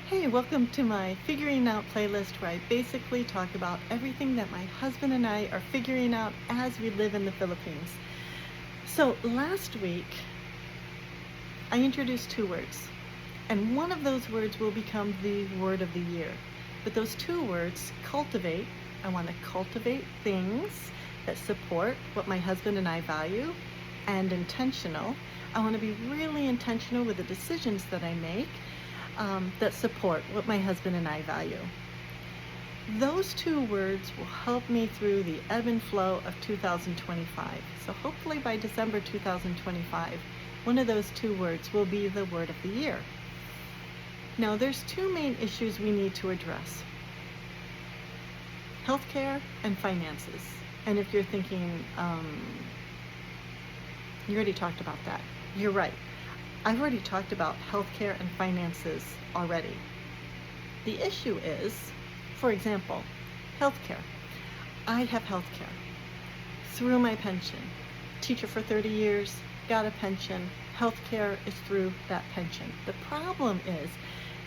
Hey, welcome to my Figuring Out playlist where I basically talk about everything that my husband and I are figuring out as we live in the Philippines. So last week, I introduced two words, and one of those words will become the word of the year. But those two words, cultivate, I want to cultivate things that support what my husband and I value, and intentional. I want to be really intentional with the decisions that I make that support what my husband and I value. Those two words will help me through the ebb and flow of 2025. So hopefully by December 2025, one of those two words will be the word of the year. Now there's two main issues we need to address: healthcare and finances. And if you're thinking, you already talked about that, you're right. I've already talked about healthcare and finances already. The issue is, for example, healthcare. I have healthcare through my pension. Teacher for 30 years, got a pension. Healthcare is through that pension. The problem is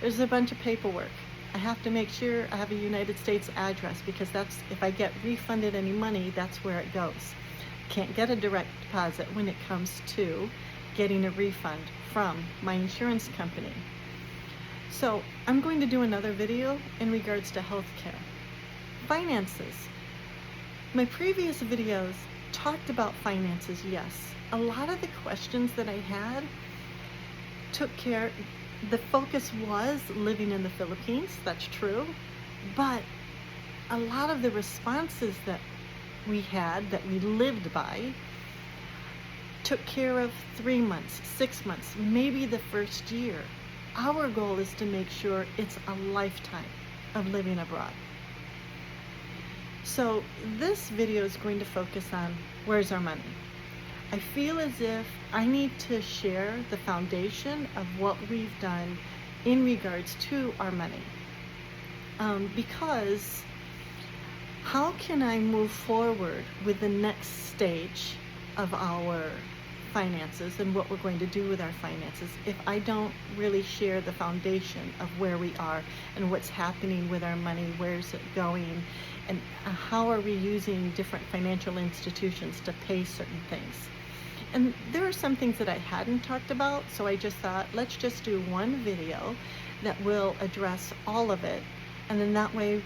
there's a bunch of paperwork. I have to make sure I have a United States address because that's, if I get refunded any money, that's where it goes. Can't get a direct deposit when it comes to getting a refund from my insurance company. So I'm going to do another video in regards to healthcare. Finances. My previous videos talked about finances, yes. A lot of the questions that I had took care, the focus was living in the Philippines, that's true, but a lot of the responses that we had, that we lived by, took care of 3 months, 6 months, maybe the first year. Our goal is to make sure it's a lifetime of living abroad. So this video is going to focus on where's our money. I feel as if I need to share the foundation of what we've done in regards to our money. Because how can I move forward with the next stage of our finances and what we're going to do with our finances if I don't really share the foundation of where we are and what's happening with our money, where's it going, and how are we using different financial institutions to pay certain things. And there are some things that I hadn't talked about, so I just thought, let's just do one video that will address all of it, and then that way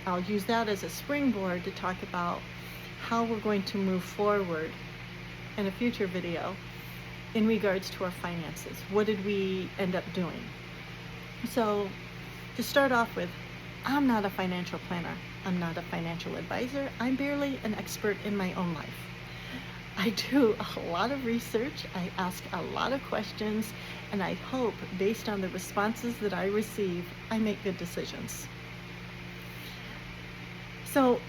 I'll use that as a springboard to talk about how we're going to move forward in a future video in regards to our finances. What did we end up doing? So to start off with, I'm not a financial planner. I'm not a financial advisor. I'm barely an expert in my own life. I do a lot of research. I ask a lot of questions, and I hope based on the responses that I receive, I make good decisions. So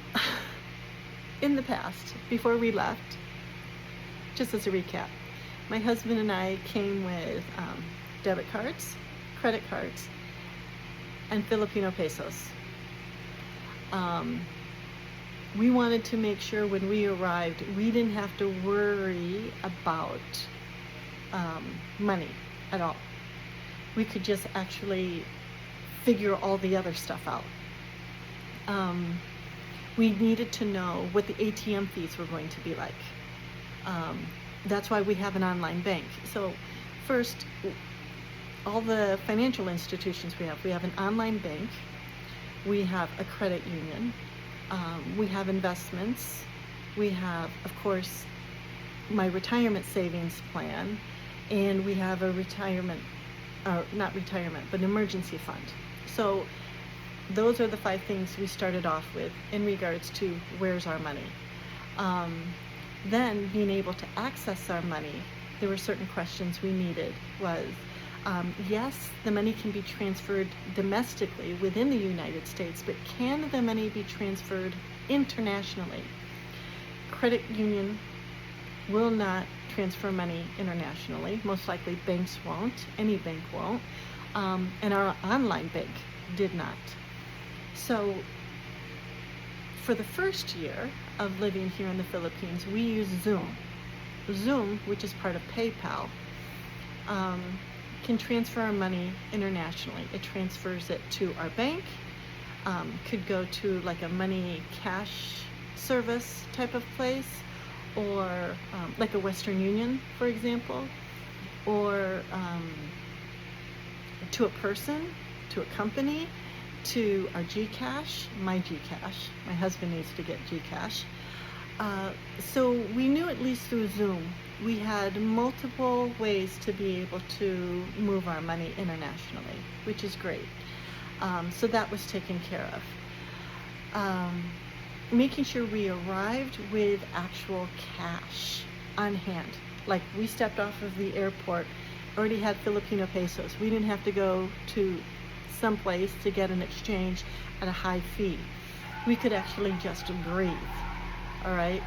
in the past, before we left, just as a recap, my husband and I came with debit cards, credit cards, and Filipino pesos. We wanted to make sure when we arrived, we didn't have to worry about money at all. We could just actually figure all the other stuff out. We needed to know what the ATM fees were going to be like. That's why we have an online bank. So first, all the financial institutions we have an online bank, we have a credit union, we have investments, we have, of course, my retirement savings plan, and we have a an emergency fund. So those are the 5 things we started off with in regards to where's our money. Then being able to access our money, there were certain questions we needed. Was yes, the money can be transferred domestically within the United States, but can the money be transferred internationally? Credit union will not transfer money internationally. Most likely banks won't. Any bank won't. And our online bank did not. So for the first year of living here in the Philippines, we use Zoom, which is part of PayPal. can transfer our money internationally. It transfers it to our bank, could go to like a money cash service type of place, or like a Western Union, for example, or to a person, to a company, to our Gcash, my Gcash. My husband needs to get Gcash. So we knew, at least through Zoom, we had multiple ways to be able to move our money internationally, which is great. So that was taken care of. Making sure we arrived with actual cash on hand. Like, we stepped off of the airport, already had Filipino pesos. We didn't have to go to someplace to get an exchange at a high fee. We could actually just breathe. All right.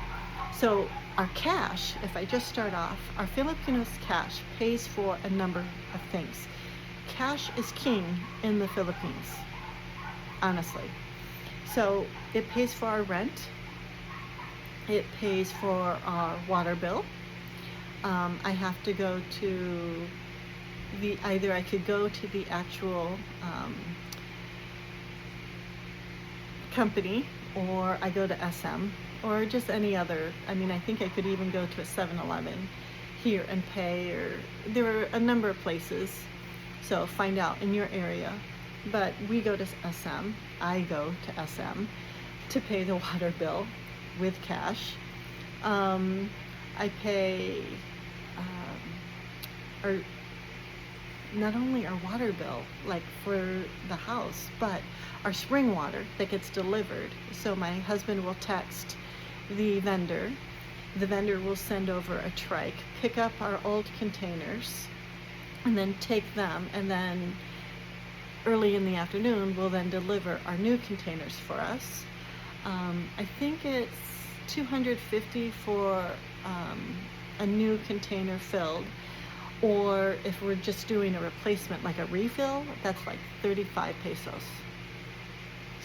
So our cash, if I just start off, our Filipinos cash pays for a number of things. Cash is king in the Philippines, honestly. So it pays for our rent. It pays for our water bill. I have to go to either I could go to the actual company, or I go to SM, or just any other. I mean, I think I could even go to a 7-Eleven here and pay, or there are a number of places. So find out in your area. But we go to SM. I go to SM to pay the water bill with cash. I pay not only our water bill, like for the house, but our spring water that gets delivered. So my husband will text the vendor. The vendor will send over a trike, pick up our old containers, and then take them, and then early in the afternoon we'll then deliver our new containers for us. I think it's $250 for a new container filled, or if we're just doing a replacement, like a refill, that's like 35 pesos,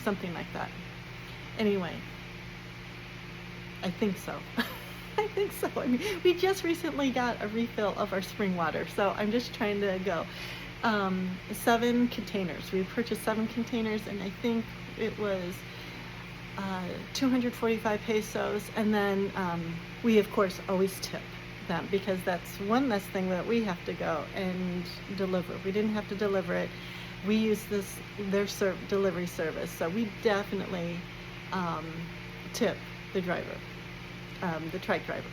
something like that. Anyway, I think so. I think so. I mean, we just recently got a refill of our spring water, so I'm just trying to go. 7 containers. We purchased 7 containers, and I think it was 245 pesos, and then we of course always tip them, because that's one less thing that we have to go and deliver. We didn't have to deliver it. We use their delivery service, so we definitely tip the driver, the trike driver.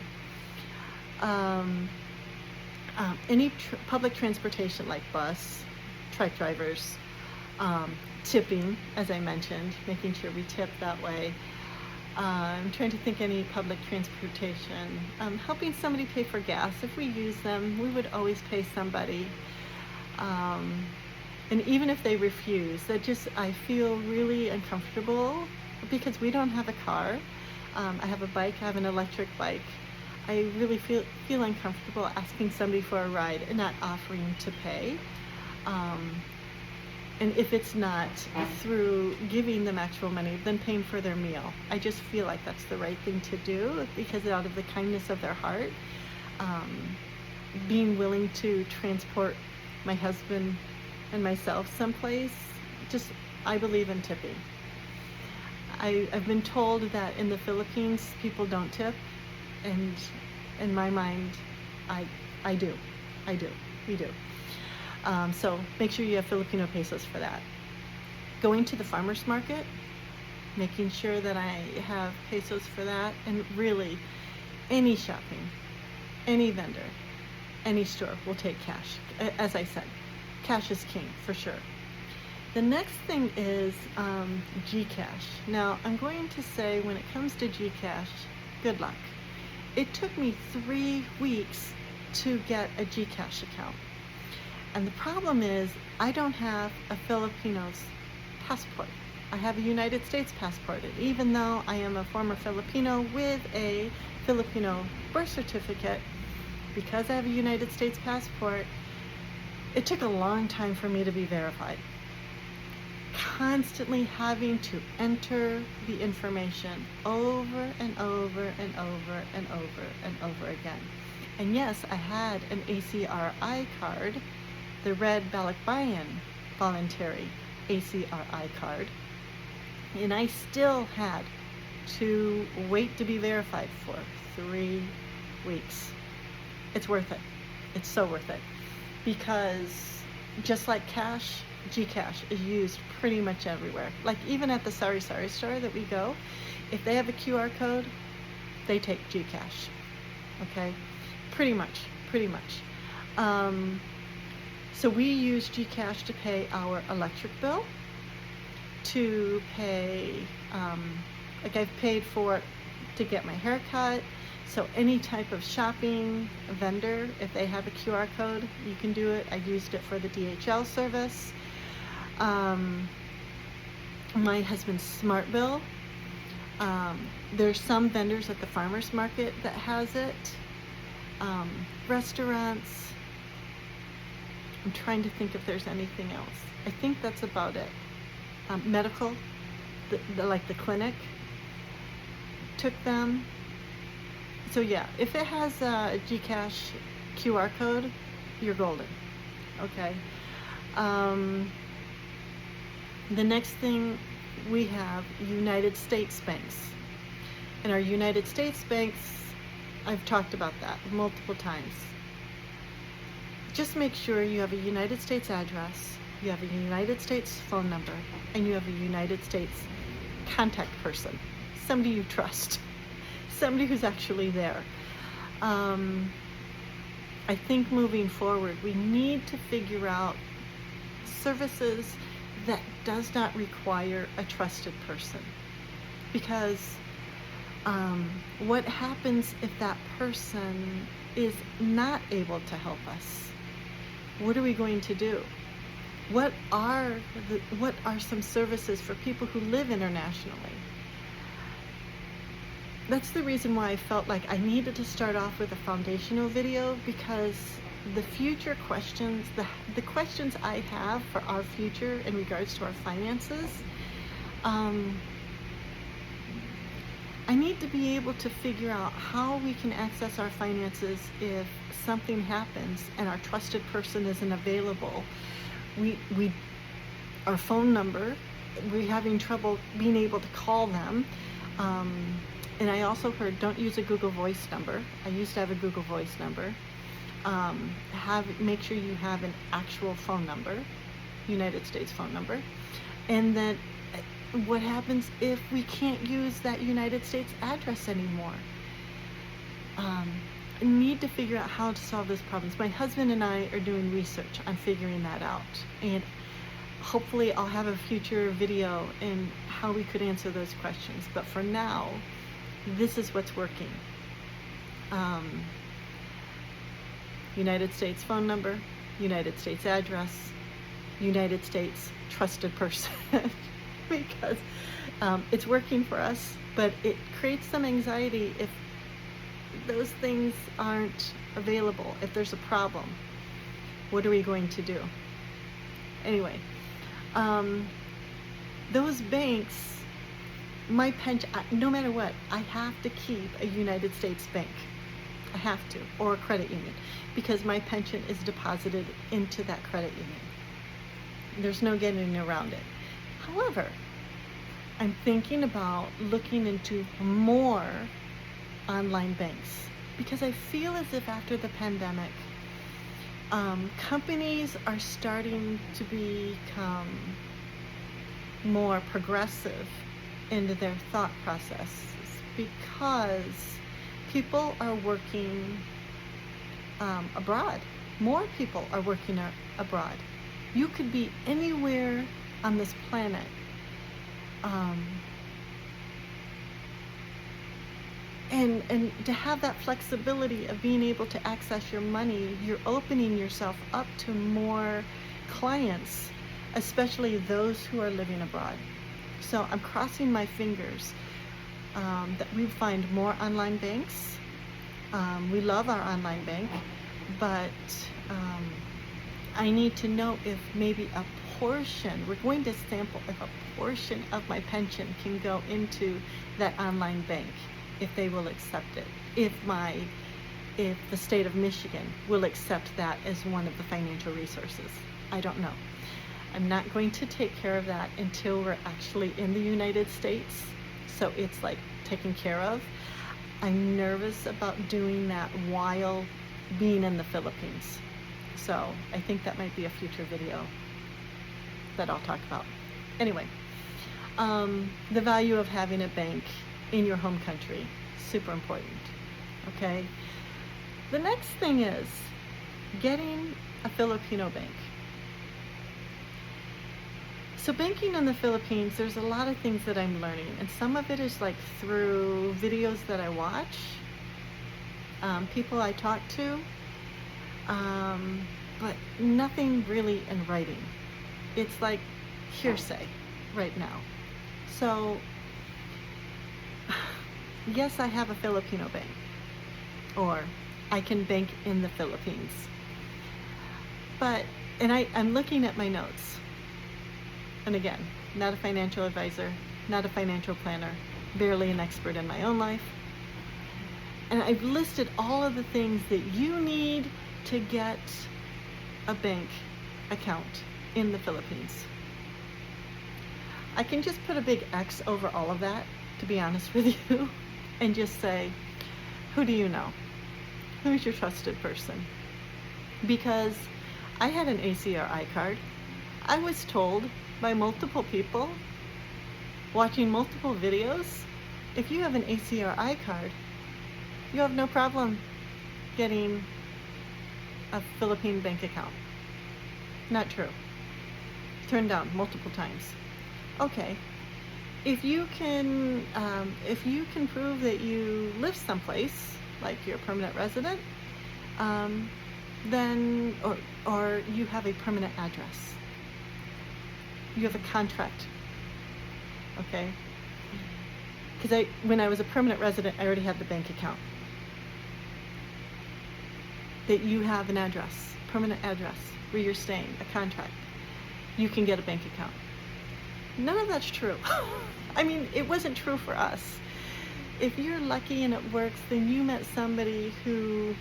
Any public transportation like bus, trike drivers, tipping, as I mentioned, making sure we tip that way. I'm trying to think any public transportation. Helping somebody pay for gas. If we use them, we would always pay somebody. And even if they refuse, I feel really uncomfortable, because we don't have a car. I have a bike, I have an electric bike. I really feel uncomfortable asking somebody for a ride and not offering to pay. And if it's not through giving them actual money, then paying for their meal. I just feel like that's the right thing to do, because out of the kindness of their heart, being willing to transport my husband and myself someplace, I believe in tipping. I've been told that in the Philippines, people don't tip, and in my mind, I do. We do. So make sure you have Filipino pesos for that. Going to the farmer's market, making sure that I have pesos for that, and really any shopping, any vendor, any store will take cash. As I said, cash is king for sure. The next thing is Gcash. Now, I'm going to say, when it comes to Gcash, good luck. It took me 3 weeks to get a Gcash account. And the problem is, I don't have a Filipino's passport. I have a United States passport. And even though I am a former Filipino with a Filipino birth certificate, because I have a United States passport, it took a long time for me to be verified. Constantly having to enter the information over and over and over and over and over again. And yes, I had an ACRI card, the red Balikbayan voluntary ACRI card, and I still had to wait to be verified for 3 weeks. It's worth it. It's so worth it, because just like cash, Gcash is used pretty much everywhere. Like even at the Sari store that we go, if they have a QR code, they take Gcash. Okay, pretty much. So we use Gcash to pay our electric bill, to pay, like I've paid for it to get my hair cut. So any type of shopping vendor, if they have a QR code, you can do it. I used it for the DHL service. My husband's smart bill. There's some vendors at the farmer's market that has it. Restaurants. I'm trying to think if there's anything else. I think that's about it. Medical, like the clinic, took them. So yeah, if it has a Gcash QR code, you're golden. Okay. The next thing we have, United States banks. And our United States banks, I've talked about that multiple times. Just make sure you have a United States address, you have a United States phone number, and you have a United States contact person, somebody you trust, somebody who's actually there. I think moving forward, we need to figure out services that does not require a trusted person. Because what happens if that person is not able to help us? What are we going to do? What are some services for people who live internationally? That's the reason why I felt like I needed to start off with a foundational video, because the future questions, the questions I have for our future in regards to our finances, I need to be able to figure out how we can access our finances if something happens and our trusted person isn't available. Our phone number, we're having trouble being able to call them. And I also heard, don't use a Google Voice number. I used to have a Google Voice number. Make sure you have an actual phone number, United States phone number. And then what happens if we can't use that United States address anymore? I need to figure out how to solve those problems. My husband and I are doing research on figuring that out. And hopefully I'll have a future video in how we could answer those questions. But for now, this is what's working. United States phone number, United States address, United States trusted person. Because it's working for us, but it creates some anxiety if those things aren't available. If there's a problem, what are we going to do? Anyway, those banks, my pension, no matter what, I have to keep a United States bank. I have to, or a credit union, because my pension is deposited into that credit union. There's no getting around it. However, I'm thinking about looking into more online banks, because I feel as if after the pandemic, companies are starting to become more progressive into their thought processes, because people are working abroad. More people are working abroad. You could be anywhere on this planet. And to have that flexibility of being able to access your money, you're opening yourself up to more clients, especially those who are living abroad. So I'm crossing my fingers that we find more online banks. We love our online bank, but I need to know if maybe a portion, we're going to sample if a portion of my pension can go into that online bank, if they will accept it, if my if the state of Michigan will accept that as one of the financial resources. I don't know. I'm not going to take care of that until we're actually in the United States, so it's like taken care of. I'm nervous about doing that while being in the Philippines. So I think that might be a future video that I'll talk about. Anyway, the value of having a bank in your home country, super important, okay? The next thing is getting a Filipino bank. So banking in the Philippines, there's a lot of things that I'm learning, and some of it is like through videos that I watch, people I talk to, but nothing really in writing. It's like hearsay right now. So yes, I have a Filipino bank, or I can bank in the Philippines, but, and I'm looking at my notes. And again, not a financial advisor, not a financial planner, barely an expert in my own life. And I've listed all of the things that you need to get a bank account in the Philippines. I can just put a big X over all of that, to be honest with you, and just say, who do you know? Who's your trusted person? Because I had an ACRI card. I was told by multiple people, watching multiple videos, if you have an ACRI card, you have no problem getting a Philippine bank account. Not true. Turned down multiple times. Okay, if you can prove that you live someplace, like you're a permanent resident, then, or you have a permanent address, you have a contract, okay? Because when I was a permanent resident, I already had the bank account. That you have an address, permanent address, where you're staying, a contract, you can get a bank account. None of that's true. I mean, it wasn't true for us. If you're lucky and it works, then you met somebody who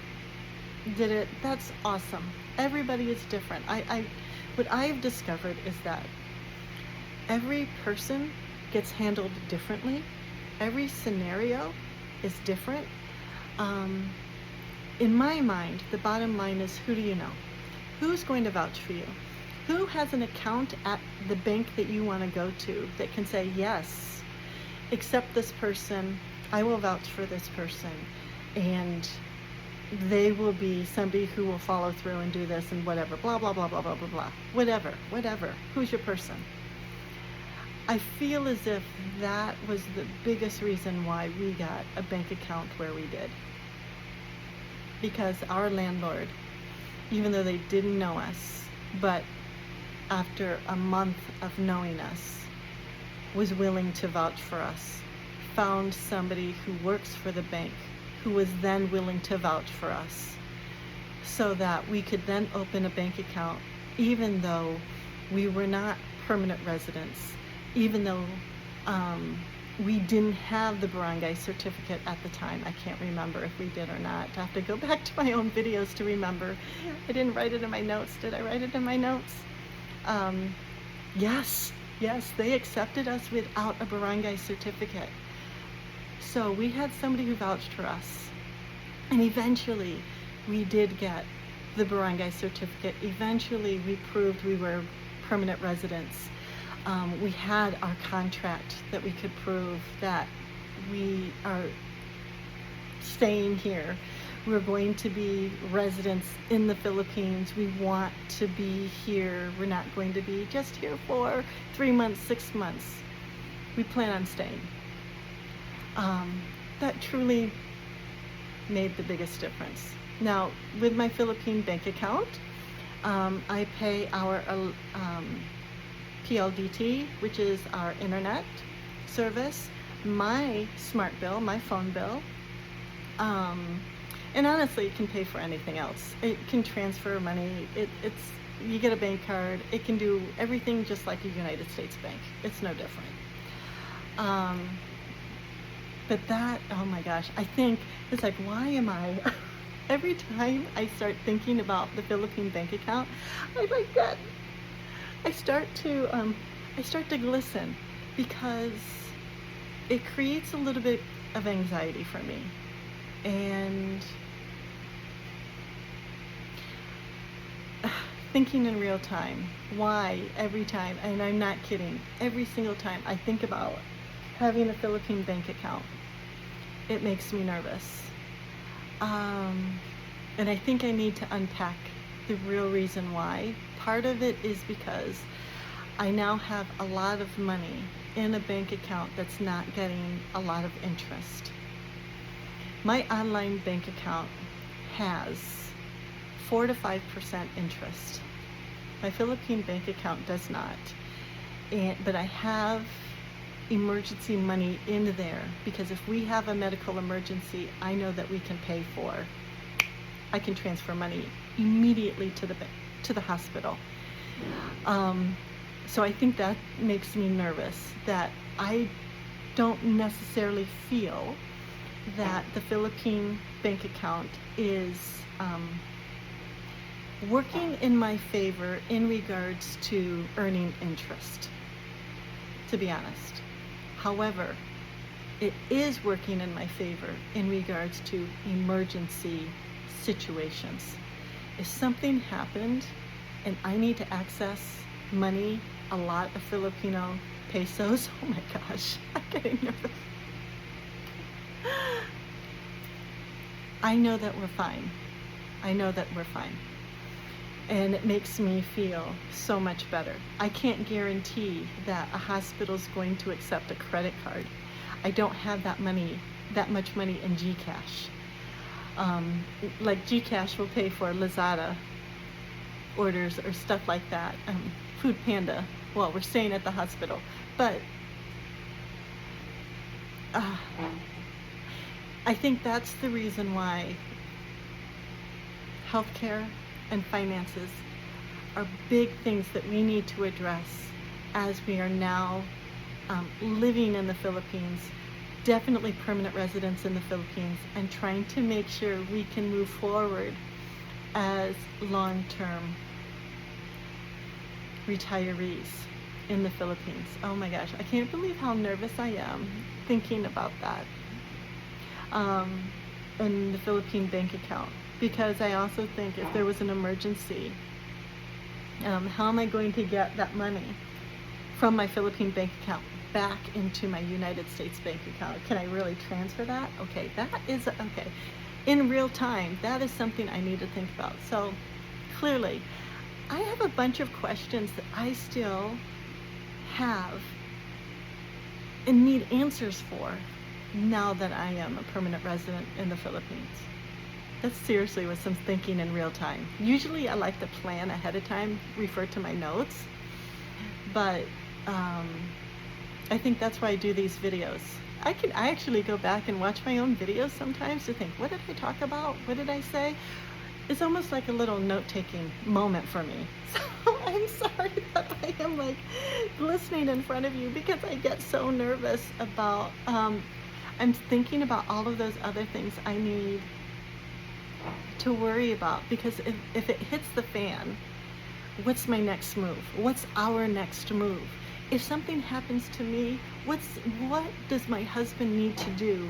did it. That's awesome. Everybody is different. What I've discovered is that every person gets handled differently. Every scenario is different. In my mind, the bottom line is, who do you know? Who's going to vouch for you? Who has an account at the bank that you want to go to that can say, yes, accept this person, I will vouch for this person, and they will be somebody who will follow through and do this and whatever, blah, blah, blah, blah, blah, blah, blah, whatever. Who's your person? I feel as if that was the biggest reason why we got a bank account where we did. Because our landlord, even though they didn't know us, but after a month of knowing us, was willing to vouch for us, found somebody who works for the bank who was then willing to vouch for us, so that we could then open a bank account even though we were not permanent residents, even though we didn't have the barangay certificate at the time. I can't remember if we did or not. I have to go back to my own videos to remember. I didn't write it in my notes. Did I write it in my notes? Yes, they accepted us without a barangay certificate. So we had somebody who vouched for us. And eventually we did get the barangay certificate. Eventually we proved we were permanent residents. We had our contract that we could prove that we are staying here. We're going to be residents in the Philippines. We want to be here. We're not going to be just here for 3 months, 6 months. We plan on staying. That truly made the biggest difference. Now, with my Philippine bank account, I pay our PLDT, which is our internet service, my smart bill, my phone bill, and honestly, it can pay for anything else. It can transfer money. You get a bank card. It can do everything just like a United States bank. It's no different. But that, oh my gosh, I think it's like, why am I every time I start thinking about the Philippine bank account, I like that. I start to glisten because it creates a little bit of anxiety for me. And thinking in real time, why every time, and I'm not kidding, every single time I think about having a Philippine bank account, it makes me nervous. And I think I need to unpack the real reason why. Part of it is because I now have a lot of money in a bank account that's not getting a lot of interest. My online bank account has 4 to 5% interest. My Philippine bank account does not. But I have emergency money in there because if we have a medical emergency, I know that we can pay for. I can transfer money immediately to the hospital. So I think that makes me nervous, that I don't necessarily feel that the Philippine bank account is working in my favor in regards to earning interest, to be honest. However, it is working in my favor in regards to emergency situations. If something happened and I need to access money, a lot of Filipino pesos, oh my gosh, I'm getting nervous. I know that we're fine. I know that we're fine. And it makes me feel so much better. I can't guarantee that a hospital's going to accept a credit card. I don't have that much money in GCash. Like GCash will pay for Lazada orders or stuff like that. Food Panda, well, we're staying at the hospital. But I think that's the reason why healthcare and finances are big things that we need to address as we are now living in the Philippines, definitely permanent residents in the Philippines, and trying to make sure we can move forward as long-term retirees in the Philippines. Oh my gosh, I can't believe how nervous I am thinking about that. In the Philippine bank account, because I also think if there was an emergency, how am I going to get that money from my Philippine bank account back into my United States bank account? Can I really transfer that? Okay, that is, okay. In real time, that is something I need to think about. So clearly, I have a bunch of questions that I still have and need answers for now that I am a permanent resident in the Philippines. That's seriously with some thinking in real time. Usually I like to plan ahead of time, refer to my notes, but I think that's why I do these videos. I actually go back and watch my own videos sometimes to think, what did I talk about? What did I say? It's almost like a little note-taking moment for me. So I'm sorry that I am like listening in front of you because I get so nervous about, I'm thinking about all of those other things I need to worry about, because if it hits the fan, what's my next move? What's our next move? If something happens to me, what does my husband need to do,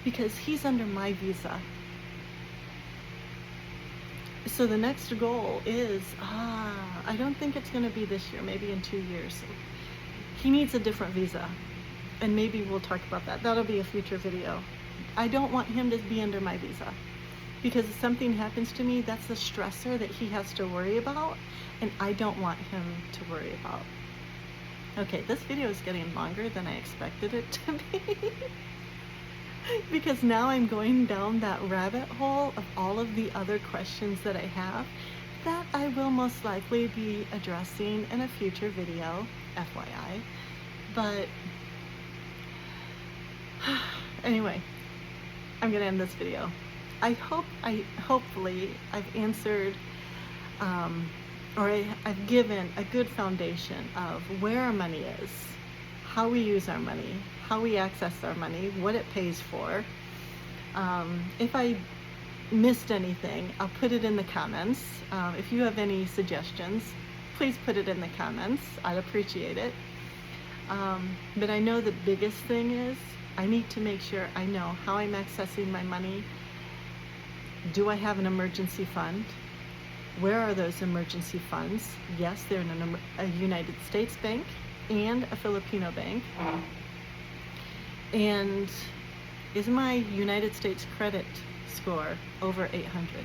because he's under my visa? So the next goal is, I don't think it's going to be this year, maybe in 2 years. He needs a different visa, and maybe we'll talk about that. That'll be a future video. I don't want him to be under my visa, because if something happens to me, that's a stressor that he has to worry about, and I don't want him to worry about. Okay, this video is getting longer than I expected it to be. Because now I'm going down that rabbit hole of all of the other questions that I have that I will most likely be addressing in a future video, FYI. But anyway, I'm gonna end this video. Hopefully I've answered or I've given a good foundation of where our money is, how we use our money, how we access our money, what it pays for. If I missed anything, I'll put it in the comments. If you have any suggestions, please put it in the comments. I'd appreciate it. But I know the biggest thing is I need to make sure I know how I'm accessing my money. Do I have an emergency fund? Where are those emergency funds? Yes, they're in a United States bank and a Filipino bank. And is my United States credit score over 800?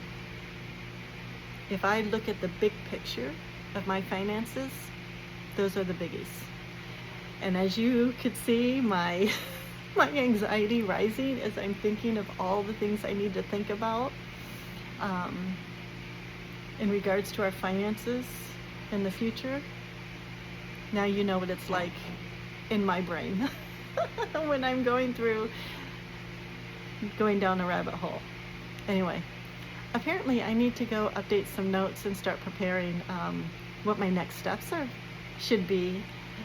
If I look at the big picture of my finances, those are the biggies. And as you could see, my anxiety rising as I'm thinking of all the things I need to think about in regards to our finances in the future. Now you know what it's like in my brain when I'm going down a rabbit hole. Anyway, apparently I need to go update some notes and start preparing what my next steps should be,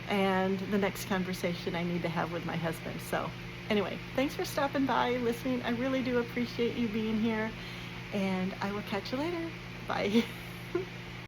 and the next conversation I need to have with my husband. So anyway, thanks for stopping by, listening. I really do appreciate you being here, and I will catch you later. Bye.